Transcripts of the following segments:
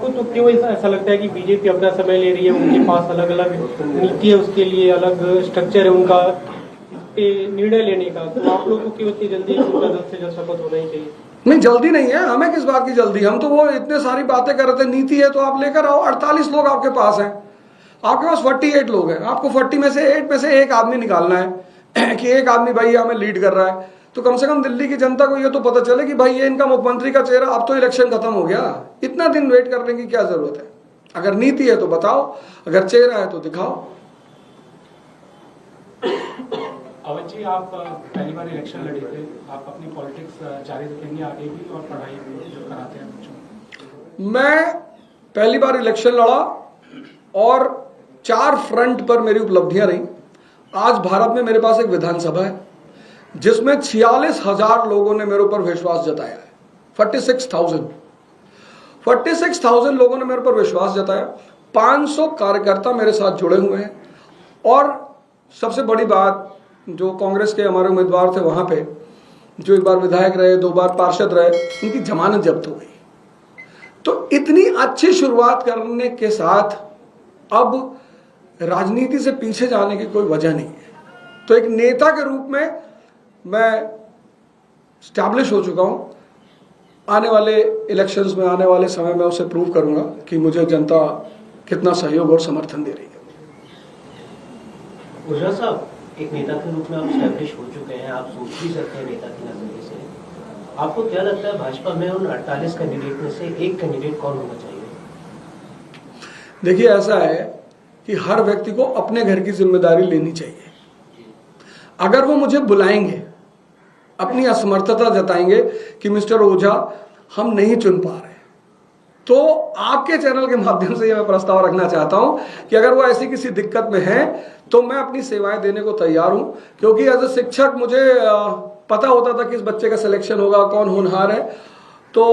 आपको तो क्यों ऐसा लगता है कि बीजेपी अपना समय ले रही है, उनके पास अलग अलग नीति है, उसके लिए अलग स्ट्रक्चर है उनका निर्णय लेने का, तो आप लोग को क्यों इतनी जल्दी उनका जल्द से जल्द शपथ होना ही चाहिए? नहीं, जल्दी नहीं है, हमें किस बात की जल्दी। हम तो वो इतने सारी बातें कर रहे थे, नीति है तो आप लेकर आओ। 48 लोग आपके पास हैं, आपके पास 48 लोग हैं, आपको 40 में से 8 में से एक आदमी निकालना है कि एक आदमी भाई हमें लीड कर रहा है। तो कम से कम दिल्ली की जनता को ये तो पता चले कि भाई ये इनका मुख्यमंत्री का चेहरा। अब तो इलेक्शन खत्म हो गया, इतना दिन वेट करने की क्या जरूरत है? अगर नीति है तो बताओ, अगर चेहरा है तो दिखाओ। अवध जी, आप पहली बार इलेक्शन लड़े थे, आप अपनी पॉलिटिक्स जारी रखेंगे आगे भी और पढ़ाई भी जो कराते हैं बच्चों? मैं पहली बार इलेक्शन लड़ा और 4 फ्रंट पर मेरी उपलब्धियां रही। आज भारत में मेरे पास एक विधानसभा है जिसमें 46,000 लोगों ने मेरे ऊपर विश्वास जताया है। 46,000 लोगों ने मेरे ऊपर विश्वास जताया। 500 कार्यकर्ता मेरे साथ जुड़े हुए हैं। और सबसे बड़ी बात, जो कांग्रेस के हमारे उम्मीदवार थे वहां पे, जो एक बार विधायक रहे, 2 बार पार्षद रहे, उनकी जमानत जब्त हो गई। तो इतनी अच्छी शुरुआत करने के साथ अब राजनीति से पीछे जाने की कोई वजह नहीं है। तो एक नेता के रूप में मैं स्टैब्लिश हो चुका हूं। आने वाले इलेक्शंस में, आने वाले समय में उसे प्रूव करूंगा कि मुझे जनता कितना सहयोग और समर्थन दे रही है। ओझा साहब, एक नेता के रूप में आप स्टैब्लिश हो चुके हैं, आप सोच भी सकते हैं नेता के नजरिए से। आपको क्या लगता है भाजपा में उन 48 कैंडिडेट में से एक कैंडिडेट कौन होना चाहिए? देखिए, ऐसा है कि हर व्यक्ति को अपने घर की जिम्मेदारी लेनी चाहिए। अगर वो मुझे बुलाएंगे, अपनी असमर्थता जताएंगे कि मिस्टर ओझा हम नहीं चुन पा रहे, तो आपके चैनल के माध्यम से मैं प्रस्ताव रखना चाहता हूं कि अगर वो ऐसी किसी दिक्कत में है तो मैं अपनी सेवाएं देने को तैयार हूं। क्योंकि एज ए शिक्षक मुझे पता होता था कि इस बच्चे का सिलेक्शन होगा, कौन होनहार है। तो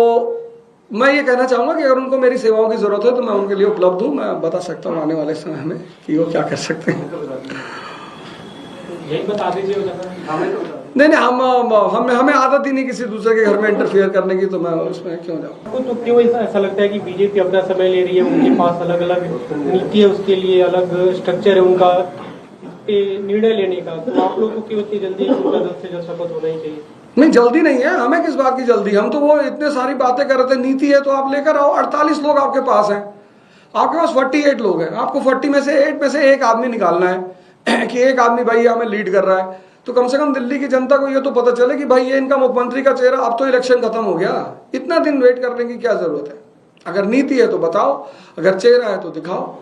मैं ये कहना चाहूंगा कि अगर उनको मेरी सेवाओं की जरूरत है तो मैं उनके लिए उपलब्ध हूं। मैं बता सकता हूं आने वाले समय में कि वो क्या कर सकते हैं। यही बता दीजिए। नहीं, हमें आदत ही नहीं किसी दूसरे के घर में इंटरफेयर करने की, तो मैं उसमें क्यों जाऊँ। आपको तो क्यों ऐसा लगता है कि बीजेपी अपना समय ले रही है, उनके पास अलग अलग नीति है, उसके लिए अलग स्ट्रक्चर है उनका निर्णय लेने का, तो आप लोग को क्यों इतनी जल्दी उनका जल्द से जल्द शपथ होना ही चाहिए? नहीं, जल्दी नहीं है, हमें किस बात की जल्दी। हम तो वो इतने सारी बातें कर रहे थे, नीति है तो आप लेकर आओ। 48 लोग आपके पास हैं, आपके पास 48 लोग हैं, आपको 40 में से 8 में से एक आदमी निकालना है कि एक आदमी भाई हमें लीड कर रहा है। तो कम से कम दिल्ली की जनता को ये तो पता चले कि भाई ये इनका मुख्यमंत्री का चेहरा। अब तो इलेक्शन खत्म हो गया, इतना दिन वेट करने की क्या जरूरत है? अगर नीति है तो बताओ, अगर चेहरा है तो दिखाओ।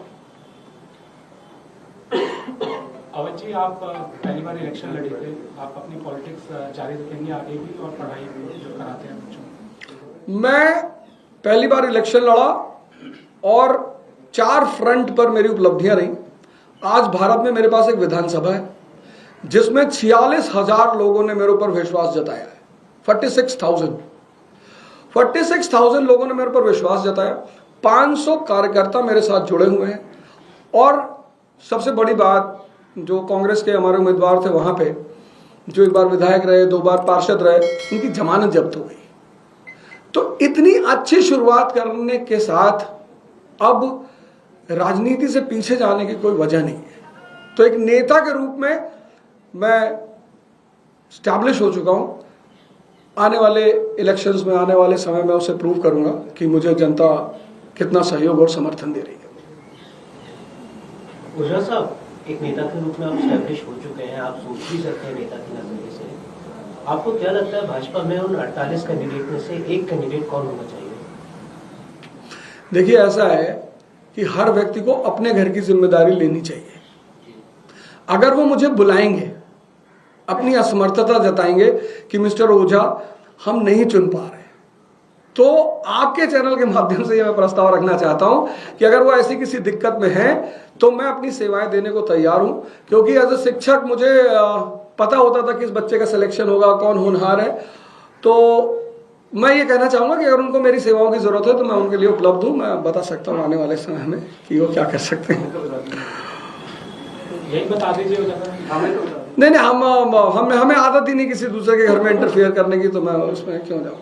अवध जी, आप पहली बार इलेक्शन लड़े थे, आप अपनी पॉलिटिक्स जारी रखेंगे आगे भी और पढ़ाई भी जो कराते हैं बच्चों? मैं पहली बार इलेक्शन लड़ा और 4 फ्रंट पर मेरी उपलब्धियां रही। आज भारत में मेरे पास एक विधानसभा है जिसमें 46,000 लोगों ने मेरे ऊपर विश्वास जताया है। 46,000 लोगों ने मेरे ऊपर विश्वास जताया। 500 कार्यकर्ता मेरे साथ जुड़े हुए हैं। और सबसे बड़ी बात, जो कांग्रेस के हमारे उम्मीदवार थे वहां पे, जो एक बार विधायक रहे, 2 बार पार्षद रहे, उनकी जमानत जब्त हो गई। तो इतनी अच्छी शुरुआत करने के साथ अब राजनीति से पीछे जाने की कोई वजह नहीं है। तो एक नेता के रूप में मैं स्टैब्लिश हो चुका हूं। आने वाले इलेक्शंस में, आने वाले समय में उसे प्रूव करूंगा कि मुझे जनता कितना सहयोग और समर्थन दे रही है। ओझा साहब, एक नेता के रूप में आप स्टैब्लिश हो चुके हैं, आप सोच भी सकते हैं नेता के नजरिए से। आपको क्या लगता है भाजपा में उन 48 कैंडिडेट में से एक कैंडिडेट कौन होना चाहिए? देखिए, ऐसा है कि हर व्यक्ति को अपने घर की जिम्मेदारी लेनी चाहिए। अगर वो मुझे बुलाएंगे, अपनी असमर्थता जताएंगे कि मिस्टर ओझा हम नहीं चुन पा रहे, तो आपके चैनल के माध्यम से मैं प्रस्ताव रखना चाहता हूं कि अगर वो ऐसी किसी दिक्कत में है तो मैं अपनी सेवाएं देने को तैयार हूं। क्योंकि एज ए शिक्षक मुझे पता होता था कि इस बच्चे का सिलेक्शन होगा, कौन होनहार है। तो मैं ये कहना चाहूंगा कि अगर उनको मेरी सेवाओं की जरूरत है तो मैं उनके लिए उपलब्ध हूं। मैं बता सकता हूं आने वाले समय में कि वो क्या कर सकते हैं। यही बता दीजिए। नहीं, हमें आदत ही नहीं किसी दूसरे के घर में इंटरफेयर करने की, तो मैं उसमें क्यों जाऊँ।